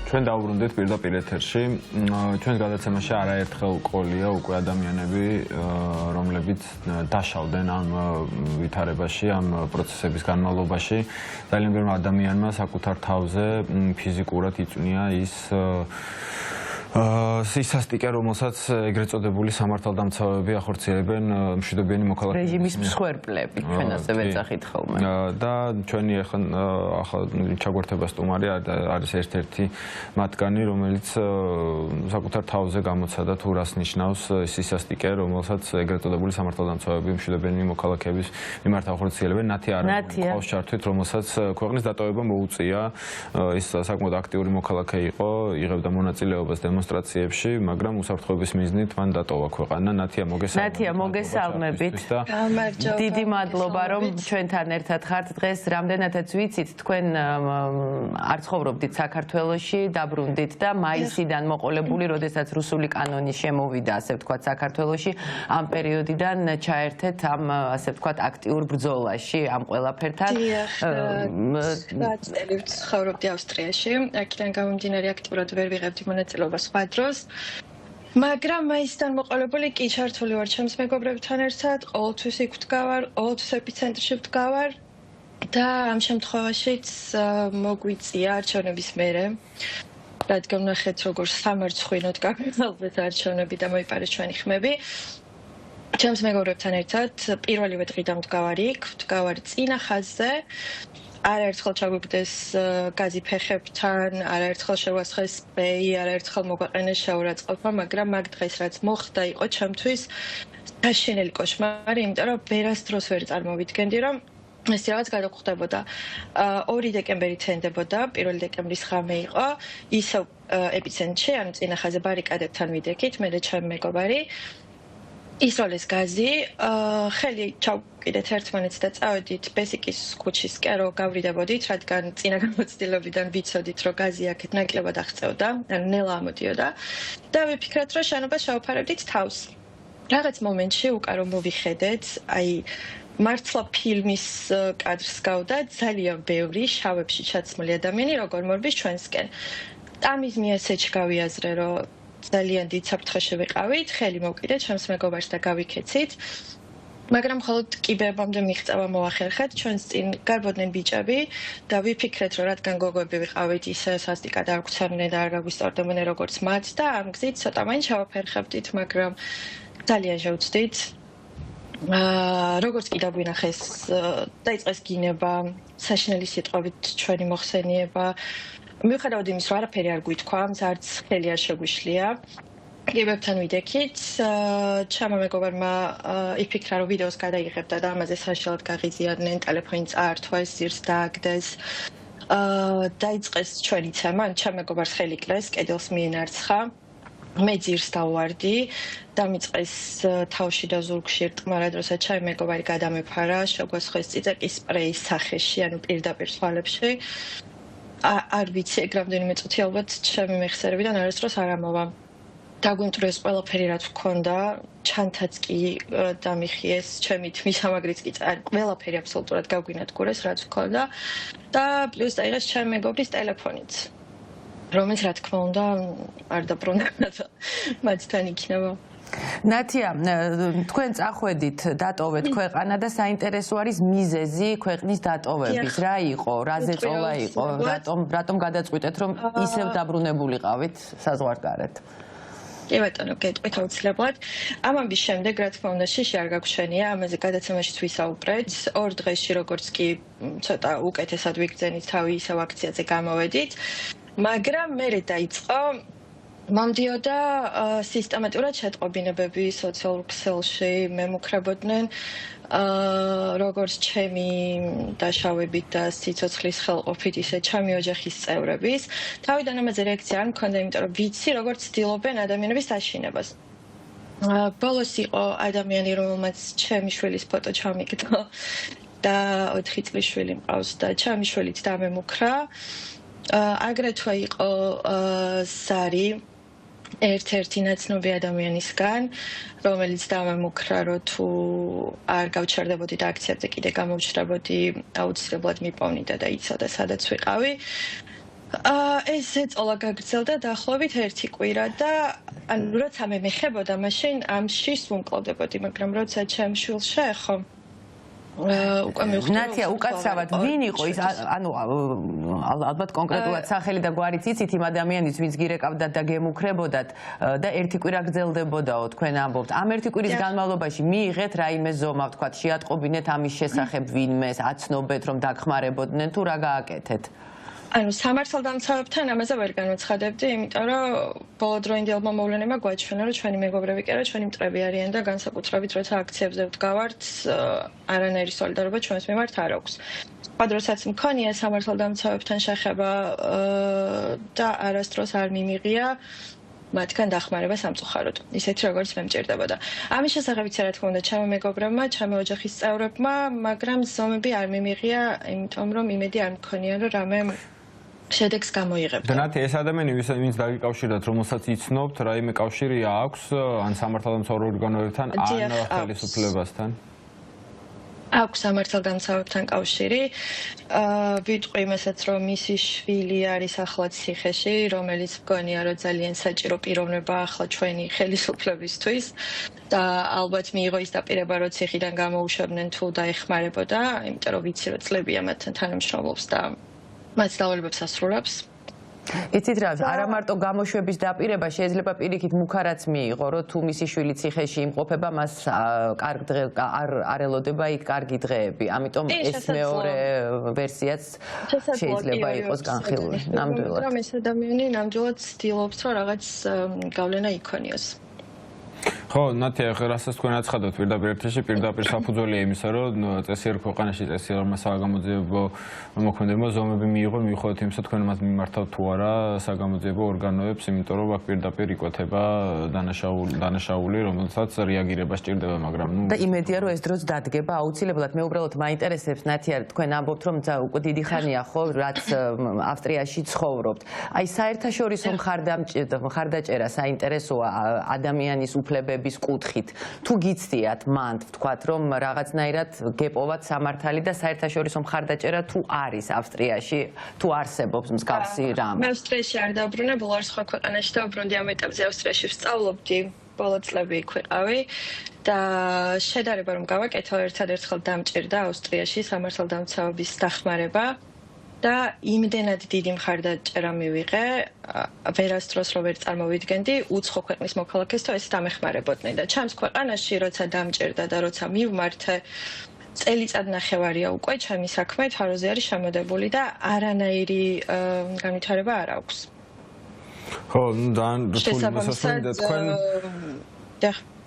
ჩვენ დავუბრუნდით პირდაპირ ეთერში. ჩვენს გადაცემაში არაერთხელ ყოლია უკვე ადამიანები, რომლებიც დაშავდნენ ამ ვითარებაში, ამ პროცესების განმავლობაში. ძალიან ბევრმა ადამიანმა საკუთარ თავზე ფიზიკურად იწვნია ის სისასტიკე, რომელსაც ეგრეთ წოდებული სამართალდამცავები ახორციელებენ მშვიდობიანი მოქალაქეების რეჟიმის მსხვერპლები, ჩვენ ასე ვეძახით ხოლმე. და ჩვენი ახლა ჩაგვერთება სტუმარი არის ერთ-ერთი მათგანი, რომელიც საკუთარ თავზე გამოცადა თუ რას ნიშნავს სისასტიკე, რომელსაც ეგრეთ წოდებული სამართალდამცავები მშვიდობიანი მოქალაქეების მიმართ ახორციელებენ. ნათია ყავს ჩართვით, რომელსაც ქვეყნის დატოვება მოუწია. ის საკმაოდ აქტიური მოქალაქე იყო, იღებდა მონაწილეობას დემონსტრაციებში, მაგრამ უსაფრთხოების მიზნით მან დატოვა ქვეყანა. ნათია, მოგესალმებით. დიდი მადლობა, რომ ჩვენთან ერთად ხართ დღეს. რამდენადაც ვიცით, თქვენ არ ცხოვრობდით საქართველოში, დაბრუნდით და მაისიდან მოყოლებული, როდესაც რუსული კანონი შემოვიდა, ასე ვთქვათ, საქართველოში, ამ პერიოდიდან ჩაერთეთ ამ, ასე ვთქვათ, აქტიურ ბრძოლაში, ამ ყველაფერთან. წელი ვცხოვრობდი ავსტრიაში, აქედან გამომდინარე აქტიურად ვერ ვიღებდი მონაწილეობას სხვა დროს. მაგრამ მაისიდან მოყოლებული კი ჩართული ვარ ჩემს მეგობრებთან ერთად, ყოველთვის იქ ვდგავარ, ყოველთვის ეპიცენტრში ვდგავარ და ამ შემთხვევაშიც მოგვიწია არჩევნების მერე. რადგან ნახეთ, როგორ სამარცხვინოდ გაგრძელდა არჩევნები და მოიპარეს ჩვენი ხმები. ჩემს მეგობრებთან ერთად პირველივე დღიდან ვდგავარ წინა ხაზზე. არაერთხელ ჩაგვიგდეს გაზი ფეხებთან, არაერთხელ შევასხეს სპრეი, არაერთხელ მოგვაყენეს შაურაწყობა, მაგრამ მაგ დღეს რაც მოხდა იყო ჩემთვის საშინელი კოშმარი, იმიტომ რომ ვერასდროს ვერ წარმოვიდგენდი, რომ ეს რაღაც გადაგვხდებოდა. 2 დეკემბერი თენდებოდა, 1 დეკემბრის ღამე იყო, ისევ ეპიცენტრში, ანუ წინა ხაზზე ბარიკადებთან ვიდექით, მე და ჩემი მეგობარი. ისროლეს გაზი, ხელი ჩავკიდეთ ერთმანეთს და წავედით ბესიკის ქუჩისკენ, რომ გავრიდებოდით, რადგან წინა გამოცდილებიდან ვიცოდით, რომ გაზი აქეთ ნაკლებად აღწევდა, ანუ ნელა ამოდიოდა და ვიფიქრეთ, რომ შენობას შევაფარებდით თავს. რაღაც მომენტში უკან რომ მოვიხედეთ, აი მართლა ფილმის კადრს გავდა ძალიან ბევრი შავებში ჩაცმული ადამიანი, როგორ მორბის ჩვენსკენ. ამის მიესეჩ გავიაზრე, რომ ძალიან დიდ საფრთხეში ვიყავით, ხელი მოვკიდეთ ჩემს მეგობარს და გავიქეცით. მაგრამ მხოლოდ კიბერბომბე მიღწევა მოახერხეთ, ჩვენს წინ გარბოდნენ ბიჭები და ვიფიქრეთ, რომ რადგან გოგოები ვიყავით, ისე სასტიკად არ გვცემდნენ და არ გაგვისწორდებოდნენ როგორც მათ და ამ გზით ცოტა მაინც შევაფერხებდით, მაგრამ ძალიან შევწდით. როგორც კი დაგვინახეს, დაიწყეს გინება, საშინელი სიტყვებით ჩვენი მოხსენიება. მიუხედავად იმის, რომ არაფერი არ გვითქვა, არც ხელი არ შეგვიშლია. კიბებთან ვიდექით, ჩემმა მეგობარმა იფიქრა, რომ ვიდეოს გადაიღებდა და ამაზე საშინელად გაღიზიანდნენ, ტელეფონი წაართვეს, ძირს დააგდეს. დაიწყეს ჩვენი ცემა, ჩემ მეგობარს ხელი კლეს, კედელს მიენარცხა. მე ძირს დავვარდი, დამიწყეს თავში და ზურგში ერთმანეთს, როცა ჩემი მეგობარი გადამეფარა, შეგვასხვეს წიწაკის სპრეის სახეში, ანუ პირდაპირ თვალებში. არ ვიცი, ეგ რამდენიმე წუთი ალბათ ჩემი მეხსიერებიდან არასდროს არ ამოვა. დაგვიმტვრიეს ყველაფერი, რაც ვქონდა, ჩანთაც კი დამიხიეს, ჩემი თმის ამაგრიც კი ყველაფერი აბსოლუტურად გაგვინადგურეს, რაც ვქონდა და პლუს დაიღეს ჩემი მეგობრის ტელეფონიც, რომელიც რა თქმა უნდა არ დაბრუნდა და მათთან იქნება. ნათია, თქვენ წახვედით, დატოვეთ ქვეყანა და საინტერესო არის მიზეზი ქვეყნის დატოვების. რა იყო, რაზე წოლა იყო, რატომ გადაწყვიტეთ, რომ ისევ დაბრუნებულიყავით საზღვარგარეთ? კი ბატონო, გეტყვით აუცილებლად. ამ ამბის შემდეგ, რა თქმა უნდა, შიში არ გაგვჩენია, ამაზე გადაცემაშიც ვისაუბრეთ. 2 დღეში როგორც კი ცოტა უკეთესად ვიგრძენით თავი, ისევ აქციაზე გამოვედით. მაგრამ მერე დაიწყო მომდიოდა სისტემატურად შეტყობინებები სოციალურ ქსელში, მე მუქრებოდნენ როგორც ჩემი დაშავებით და სიცოცხლის ხელყოფით, ისე ჩემი ოჯახის წევრების. თავიდან ამაზე რეაქცია არ მქონდა, იმიტომ რომ ვიცი, როგორც ცდილობენ ადამიანების დაშინებას. ბოლოს იყო ადამიანი, რომელმაც ჩემი შვილის ფოტო ჩამიგდო და 4 წლის შვილი მყავს და ჩემი შვილიც დამემუქრა. აგრეთვე იყო ზარი ერთ-ერთი ნაცნობი ადამიანისგან, რომელიც დამემუქრა, რომ თუ არ გავჩერდებოდი და აქციაზე კიდე გამოვჩნდებოდი, აუცილებლად მიპოვნიდა და იცოდა, სადაც ვიყავი. ეს ეწოლა გაგრძელდა დაახლოებით 1 კვირა და ანუ როცა მე მეხებოდა მაშინ ამში ვუმკლავდებოდი, მაგრამ როცა ჩემ შვილს შეეხო უკვე მივხვდი ნათია უკაცრავად ვინ იყო ის ანუ ალბათ კონკრეტულად სახელი და გვარიც იცით იმ ადამიანის ვინც გირეკავდათ და გემუქრებოდათ და 1 კვირა გრძელდებოდაო თქვენ ამბობთ ამ 1 კვირის განმავლობაში მიიღეთ რაიმე ზომა ვთქვათ შეატყობინეთ ამის შესახებ ვინმეს აცნობეთ რომ დაგხმარებოდნენ თუ რა გააკეთეთ ანუ სამართალდამცავებთან ამაზე ვერ განვაცხადებდი, იმიტომ რომ ბოლოდროინდელმა მოვლენებმა გვაჩვენა, რომ ჩვენი მეგობრები კი არა, ჩვენი მტრები არიან და განსაკუთრებით როცა აქციებზე ვდგავართ, არანაირი სოლიდარობა ჩვენს მიმართ არ აქვს. სხვა დროსაც მქონია სამართალდამცავებთან შეხება და არასდროს არ მიმიღია მათგან დახმარება სამწუხაროდ. ისეთი როგორც მე მჭირდებოდა. ამის შესახებ იცი რა თქმა უნდა ჩემო მეგობრებმა, ჩემო ოჯახის წევრებმა, მაგრამ ზომები არ მიმიღია, იმიტომ რომ იმედი არ მქონია, რომ რამე შედეგს გამოიღებდა. და ნათი ეს ადამიანი ვინც დაგიკავშირდათ, რომელსაც იცნობთ, რაიმე კავშირი აქვს ან სამართალდამცავ ორგანოებთან, ან ხელისუფლებასთან? აქვს სამართალდამცავებთან კავშირი. ვიტყვი იმასაც, რომ მისი შვილი არის ახლა ციხეში, რომელიც მგონია, რომ ძალიან საჭირო პიროვნება ახლა ჩვენი ხელისუფლებისთვის და ალბათ მიიღო ის დაპირება, რომ ციხიდან გამოუშვებდნენ თუ დაეხმარებოდა, იმიტომ რომ ვიცი, რომ წლებია მათთან თანამშრომლობს და მათ დავალებებს ასრულებს. იცით რა, არა მარტო გამოშვების დაპირება, შეიძლება პირიქით მუქარაც მიიღო, რომ თუ მისი შვილი ციხეში იმყოფება, მას არ ელოდება იქ კარგი დღეები. ამიტომ ეს მეორე ვერსიაც შეიძლება იყოს განხილული. ნამდვილად. მაგრამ ეს ადამიანი ნამდვილად ცდილობს, რომ რაღაც გავლენა იქონიოს. ხო, ნათი, რასაც თქვენ აცხადოთ პირდაპირ ეთერში, პირდაპირ საფუძველია იმისა, რომ წესიერ ქვეყანაში წესიერმა საგამოძიებო მოქმედებმა ზომები მიიღო, მიუხედავად იმისა, თქვენ მათ მიმართავთ თუ არა საგამოძიებო ორგანოებს, იმიტომ რომ აქ პირდაპირ იკვეთება დანაშაული, რომელსაც რეაგირება სჭირდება, მაგრამ და იმედია, რომ ეს დროც დადგება აუცილებლად. მე უბრალოდ მაინტერესებს, ნათია, თქვენ ამბობთ, რომ უკვე დიდი ხანია ხო, რაც ავსტრიაში ცხოვრობთ. აი საერთაშორისო მხარდაჭერა საინტერესოა ადამიანის უფლებების კუთხით. თუ გიცდიათ მანდ ვთქვათ, რომ რაღაცნაირად გეპოვათ სამართალი და საერთაშორისო მხარდაჭერა თუ არის ავსტრიაში, თუ არსებობს მსგავსი რამ. მე ავსტრიაში არ დაუბრუნებულ არ სხვა ქვეყანაში დაუბრუნდი ამ ეტაპზე ავსტრიაში ვსწავლობდი, ბოლო წლები იქ ვიყავი და შედარება რომ გავაკეთო ერთადერთხელ დამჭირდა ავსტრიაში სამართალდამცავების დახმარება. და იმდენად დიდი მხარდაჭერა მივიღე, ვერასდროს რო ვერ წარმოვიდგენდი, უცხო ქვეყნის მოქალაქეს თუ ეს დამეხმარებოდნენ და ჩემს ქვეყანაში როცა დამჭირდა და როცა მივმართე წელიწად ნახევარია უკვე ჩემი საქმე თაროზე არის შემოდებული და არანაირი განვითარება არ აქვს. ხო, შესაბამისად თქვენ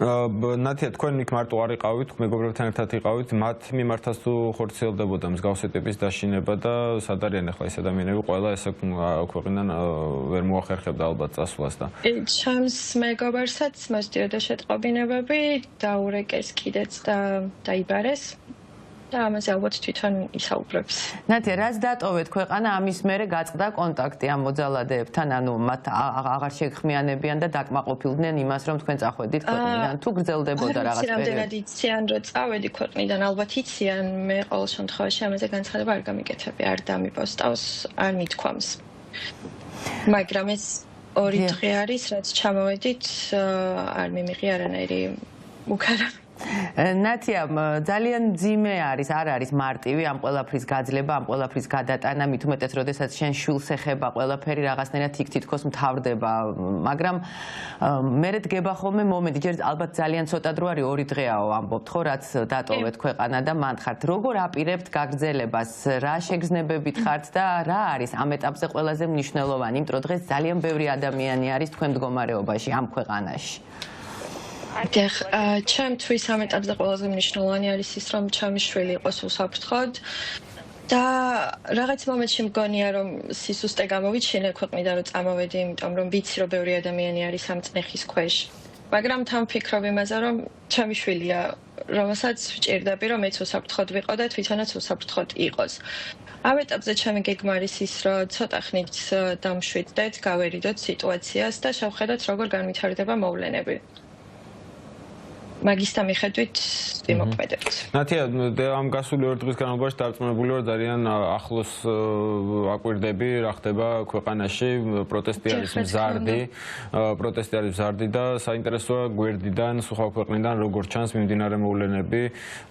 ნათია, თქვენ იქ მარტო არ იყავით, მეგობრებთან ერთად იყავით, მათ მიმართაც თუ ხორციელდებოდა მსგავსი ტიპის დაშინება და სად არიან ახლა ეს ადამიანები, ყველა ესე ქვეყნიდან ვერ მოახერხებდა ალბათ წასვლას და. ჩემს მეგობარსაც მოსდიოდა შეტყობინებები, დაურეკეს კიდეც და დაიბარეს. და ამაზე ალბათ თვითონ ისაუბრებს. ნათია, რაც დატოვეთ ქვეყანა, ამის მერე გაწყდა კონტაქტი ამ მოძალადეებთან, ანუ მათ აღარ შეგხმიანებიან და დაკმაყოფილდნენ იმას, რომ თქვენ წახვედით ქვეყნიდან, თუ გრძელდებოდა რაღაც პერიოდი. რამდენად იციან, რომ წავედი ქვეყნიდან, ალბათ იციან, მე ყოველ შემთხვევაში ამაზე განცხადება არ გამიკეთები, არ დამიპოსტავს, არ მithქვამს. მაგრამ ეს 2 დღე არის, რაც ჩამოვედით, არ მიმიღია არანაირი მუქარა. ნათია, ძალიან ძიმე არის, არ არის მარტივი ამ ყველაფრის გაძლება, ამ ყველაფრის გადატანა, მით უმეტეს, როდესაც შენ შვილს ეხება ყველაფერი რაღაცნაირად თითქოს მთავრდება, მაგრამ მერე დგება ხოლმე მომენტი, ჯერ ალბათ ძალიან ცოტა დრო არის, 2 დღეაო ამბობთ, ხო, რაც დატოვეთ ქვეყანა და მანდ ხართ. როგორ აპირებთ გაგრძელებას, რა შეგრძნებებით ხართ და რა არის ამ ეტაპზე ყველაზე მნიშვნელოვანი, იმიტომ რომ დღეს ძალიან ბევრი ადამიანი არის თქვენ მდგომარეობაში ამ ქვეყანაში. ჩემთვის ამ ეტაპზე ყველაზე მნიშვნელოვანი არის ის, რომ ჩემი შვილი იყოს უსაფრთხოდ და რაღაც მომენტში მგონია, რომ სისუსტე გამოვიჩინე ქვეყნიდან რომ წამოვედი, იმიტომ რომ ვიცი, რომ ბევრი ადამიანი არის ამ წნეხის ქვეშ. მაგრამ თან ვფიქრობ იმაზე, რომ ჩემი შვილია, რომელსაც ვჭირდები, რომ მეც უსაფრთხოდ ვიყო და თვითონაც უსაფრთხოდ იყოს. ამ ეტაპზე ჩემი გეგმა არის ის, რომ ცოტა ხნით დამშვიდდეთ, გავერიდოთ სიტუაციას და შევხედოთ, როგორ განვითარდება მოვლენები. მაგისთან მიხედვით ვიმოქმედებთ. ნათია, ამ გასული 2 დღის განმავლობაში დარწმუნებული ვარ ძალიან ახლოს აკვირდები რა ხდება ქვეყანაში, პროტესტი არის მზარდი და საინტერესოა გვერდიდან, სხვა ქვეყნიდან როგორ ჩანს მიმდინარე მოვლენები,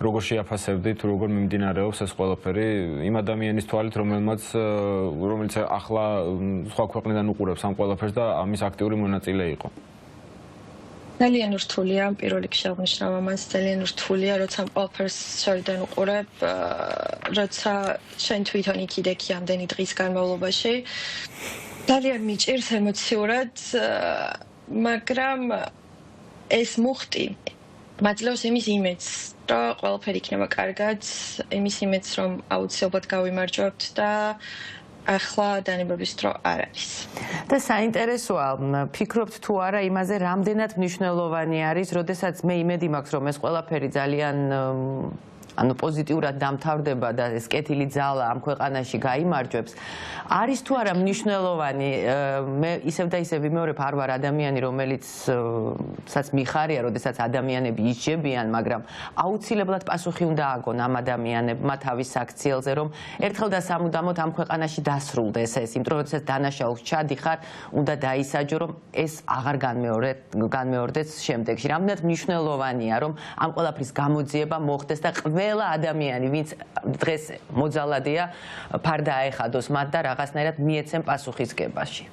როგორ შეაფასებდით, როგორ მიმდინარეობს ეს ყველაფერი იმ ადამიანის თვალით, რომელიც ახლა სხვა ქვეყნიდან უყურებს ამ ყველაფერს და ამის აქტიური მონაწილე იყო. ძალიან რთულია, პირველ რიგში აღნიშნავ ამას, ძალიან რთულია, როცა ამ ყველაფერს შორიდან უყურებ, როცა შენ თვითონ იქიდექი ამდენი დღის განმავლობაში. ძალიან მიჭირს ემოციურად, მაგრამ ეს მუხტი მაძლევს იმის იმედს, რომ ყველაფერი იქნება კარგად, იმის იმედს, რომ აუცილებლად გავიმარჯვებთ და ახლა დანებების დრო არ არის. და საინტერესოა, ფიქრობთ თუ არა იმაზე, რამდენად მნიშვნელოვანი არის, როდესაც მე იმედი მაქვს, რომ ეს ყველაფერი ძალიან პოზიტიურად დამთავრდება და ეს კეთილი ძალა ამ ქვეყანაში გაიმარჯვებს. არის თუ არა მნიშვნელოვანი, მე ისევ და ისევ ვიმეორებ, არ ვარ ადამიანი, რომელიცაც მიხარია, როდესაც ადამიანები ისჯებიან, მაგრამ აუცილებლად პასუხი უნდა აგონ ამ ადამიანებმა თავის საქციელზე, რომ ერთხელ და სამუდამოდ ამ ქვეყანაში დასრულდეს ეს, იმიტომ რომ როდესაც დანაშაულს ჩადიხარ, უნდა დაისაჯო, რომ ეს აღარ განმეორდეს შემდეგში. რამდენად მნიშვნელოვანია, რომ ამ ყველაფრის გამოძიება მოხდეს და ყველა ადამიანი, ვინც დღეს მოძალადია, ფარდა აეხადოს მათ და რაღაცნაირად მიეცემ პასუხისგებაში.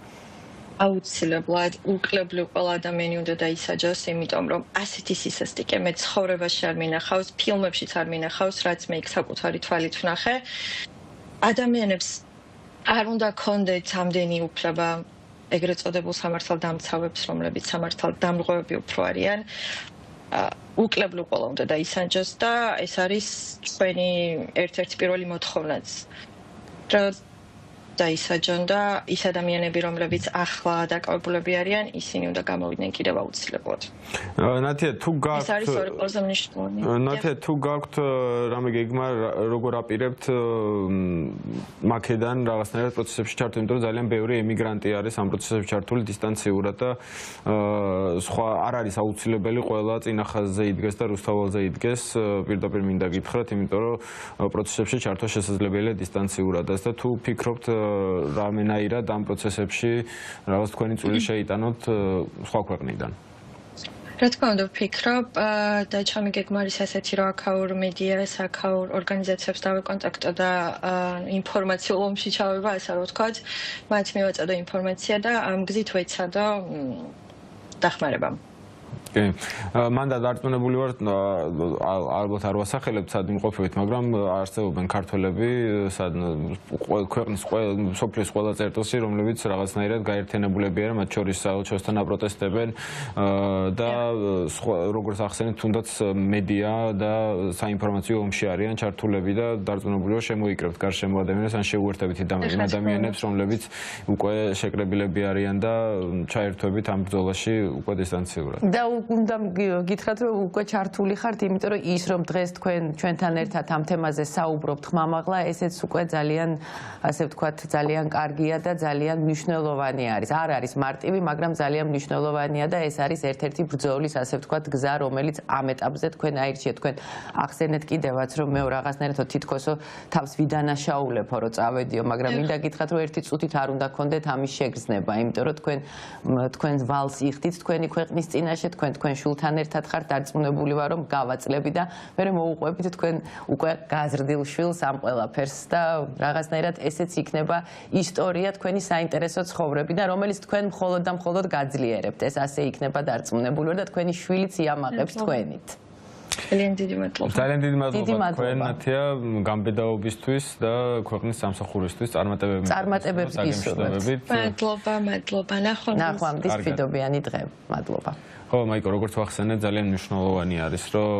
აუცილებლად უკლებლივ ყველა ადამიანი უნდა დაისაჯოს, იმიტომ რომ ასეთი სისასტიკე მე ცხოვრებაში არ მინახავს, ფილმებშიც არ მინახავს, რაც მე იქ საკუთარი თვალით ვნახე. ადამიანებს არ უნდა ქონდეთ ამდენი უფლება ეგრეთ წოდებულ სამართალდამცავებს, რომლებიც სამართალდამრღვევები უფრო არიან. უკლებლივ ყველა უნდა დაისაჯოს და ეს არის ჩვენი ერთ-ერთი პირველი მოთხოვნაც. დაისაჯონ და ის ადამიანები, რომლებიც ახლა დაკავებულები არიან, ისინი უნდა გამოვიდნენ კიდევ აუცილებლად. ნათია, თუ გაქვთ ეს არის ორი ყველაზე მნიშვნელოვანი. ნათია, თუ გაქვთ რამე გეგმა, როგორ აპირებთ მაქედან რაღაცნაირად პროცესებში ჩართული, იმიტომ რომ ძალიან ბევრი ემიგრანტი არის ამ პროცესებში ჩართული დისტანციურად და სხვა არ არის აუცილებელი ყველა წინახაზზე იდგეს და რუსთაველზე იდგეს, პირდაპირ მინდა გითხრათ, იმიტომ რომ პროცესებში ჩართვა შესაძლებელია დისტანციურადაც და თუ ფიქრობთ რამენაირად ამ პროცესებში რაღაც თქვენი წვლილი შეიტანოთ სხვა ქვეყნიდან. რა თქმა უნდა ვფიქრობ და ჩემი გეგმა არის ასეთი, რომ აქაურ მედიას, აქაურ ორგანიზაციებს დავეკონტაქტო და ინფორმაციულ ომში ჩავება, ასე რომ ვთქვათ, მათ მივაწოდო ინფორმაცია და ამ გზით ვეცადო დახმარება. მან და დარწმუნებული ვარ, ალბათ არ ვასახელებთ სად იმყოფებით, მაგრამ არსებობენ ქართველები ქვეყნის სოფლის ყველა წერტილში, რომლებიც რაღაცნაირად გაერთიანებულები არიან, მათ შორის საელჩოსთან აპროტესტებენ და როგორც ახსენეთ, თუნდაც მედია და საინფორმაციო ომში არიან ჩართულები და დარწმუნებული ვარ, შემოიკრებთ გარშემო ადამიანებს ან შეუერთებით იმ ადამიანებს, რომლებიც უკვე შეკრებილები არიან და ჩაერთვებით ამ ბრძოლაში უკვე დისტანციურად. უნდა გითხრათ, რომ უკვე ჩართული ხართ, იმიტომ რომ ის რომ დღეს ჩვენთან ერთად ამ თემაზე საუბრობთ ხმამაღლა, ესეც უკვე ძალიან, ასე ვთქვათ, ძალიან კარგია და ძალიან მნიშვნელოვანი არის. არ არის მარტივი, მაგრამ ძალიან მნიშვნელოვანია და ეს არის ერთ-ერთი ბრძოლის, ასე ვთქვათ, გზა, რომელიც ამ ეტაპზე თქვენ აირჩიეთ. თქვენ ახსენეთ კიდევაც, რომ მე რაღაცნაირად თითქოსო თავს ვიდანაშაულებო, რომ წავედიო, მაგრამ მინდა გითხრათ, რომ ერთი წუთით არ უნდა გქონდეთ ამის შეგრძნება, იმიტომ რომ თქვენ ვალს იხდით თქვენი ქვეყნის წინაშე, თქვენ შულთან ერთად ხართ, დარწმუნებული ვარ, რომ გავაწლები და მე მოვუყვებით თქვენ უკვე გაზრდილ შვილს ამ ყველაფერს და რაღაცნაირად ესეც იქნება ისტორია თქვენი საინტერესო ცხოვრებიდან, რომელიც თქვენ მხოლოდ და მხოლოდ გაძლიერებთ. ეს ასე იქნება დარწმუნებული ვარ და თქვენი შვილიც იამაყებს თქვენით. ძალიან დიდი მადლობა. ძალიან დიდი მადლობა თქვენ, ნათია, გამბედაობისთვის და ქვეყნის სამსახურისთვის წარმატებებს გისურვებთ. მადლობა. ნახვამდის მშვიდობიანი დღე. მადლობა. ხო, მაიკო, როგორც ვახსენეთ, ძალიან მნიშვნელოვანი არის, რომ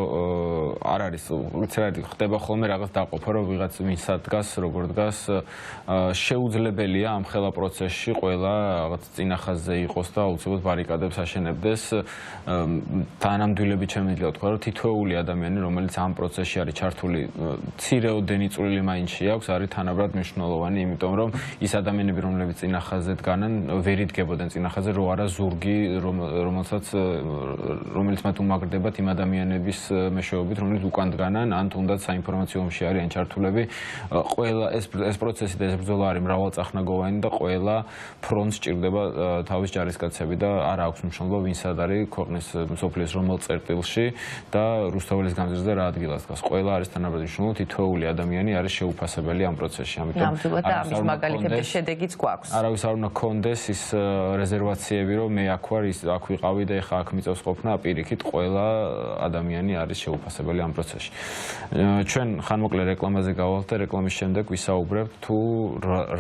არ არის, ხდება ხოლმე რაღაც დაყოფა, რომ ვიღაც ვინსა დგას, როგორ დგას, შეუძლებელია ამ ხელა პროცესში ყველა რაღაც წინახაზზე იყოს და აუცილებლად ბარიკადებს აშენებდეს. თანამდებობებით შემიძლია ვთქვა, რომ თითოეული ადამიანი, რომელიც ამ პროცესში არის ჩართული, მცირეოდენი წვლილი მაინც აქვს, არის თანაბრად მნიშვნელოვანი, იმიტომ რომ ის ადამიანები, რომლებიც წინახაზზე დგანან, ვერ იდგებოდნენ წინახაზზე, რო არა ზურგი, რომელსაც რომელიც მათ უმაგრდებათ იმ ადამიანების მეშვეობით, რომლებიც უკან დგანან, ან თუნდაც საინფორმაციო ომში არიან ჩართულები. ყველა ეს პროცესი და ეს ბრძოლა არის მრავალწახნაგოვანი და ყველა ფრონტს ჭირდება თავის ჯარისკაცები და არ აქვს მნიშვნელობა ვინ სად არის ქვეყნის მსოფლიოს რომელ წერტილში და რუსთაველის გამზირზე რა ადგილას დგას. ყველა არის თანაბრად მნიშვნელოვანი, თითოეული ადამიანი არის შეუფასებელი ამ პროცესში. ამიტომ ამის მაგალითების შედეგიც გვაქვს. არავის არ უნდა კონდეს ის რეზერვაციები, რომ მე აქ ვარ, აქ ვიყავი და ეხა აქ მიწევს ყოფნა, პირიქით ყველა ადამიანი არის შეუფასებელი ამ პროცესში. ჩვენ ხანმოკლე რეკლამაზე გავალთ და რეკლამის შემდეგ ვისაუბრებთ თუ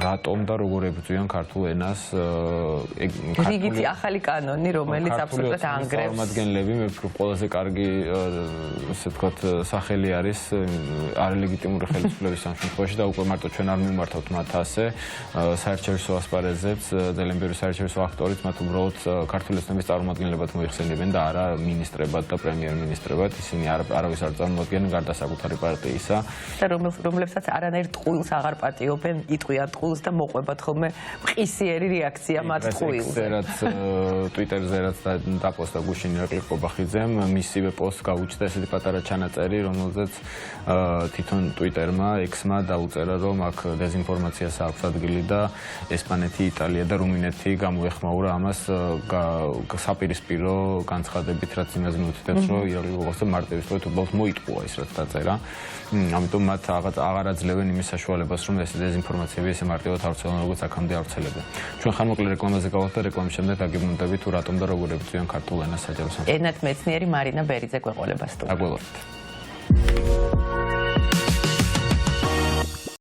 რატომ და როგორ ებრძვიან ქართულ ენას რიგითი ახალი კანონი, რომელიც აბსოლუტურად ანგრევს. წარმომადგენლები, მე ვფიქრობ, ყველაზე კარგი ესე ვთქვათ სახელი არის არალეგიტიმური ხელისუფლების ამ შემთხვევაში და უკვე მარტო ჩვენ არ მიმართავთ მათ ასე საერთაშორისო ასპარეზებს, ძალიან ბევრი საერთაშორისო აქტორიც მათ უბრალოდ ქართული ეთნობის წარმომადგენლებად მოიხსენებენ და არა მინისტრებად და პრემიერ-მინისტრებად. ისინი არავის არ წარმოადგენენ გარდა საკუთარი პარტიისა და რომლებსაც არანაირ ტყუილს აღარ პატიობენ, იტყვიან ტყუილს და მოყვებათ ხოლმე მყისიერი რეაქცია მათ ტყუილზე. რაც ტვიტერზე რაც დაპოსტა გუშინ ირაკლი ყობახიძემ, მისივე პოსტს გაუჩნდა ესეთი პატარა ჩანაწერი, რომელზეც თვითონ ტვიტერმა, ექსმა დაუწერა, რომ აქ დეзинფორმაციას აქვს ადგილი და ესპანეთი, იტალია და რუმინეთი გამოეხმაურა ამას საპირისპირო განცხადებით, რაც იმაზე მიუთითებს, რომ ირაკლი ყობახიძემ მარტივი სწორედ უბრალოდ მოიტყუა ის, რაც დაწერა. ამიტომ მათ აღარ აძლევენ იმის საშუალებას, რომ ეს დეзинფორმაციები ესე მარტივად ავრცელონ, როგორც აქამდე ავრცელებენ. ჩვენ ხანმოკლე რეკლამაზე გავალთ და რეკლამის შემდეგ დაგიბრუნდებით თუ რატომ და როგორ ებრძვიან ქართულ ენას საჯარო სამსახურში. ენათმეცნიერი მარინა ბერიძე გვეყოლება სტუდიაში. დაგველოდეთ.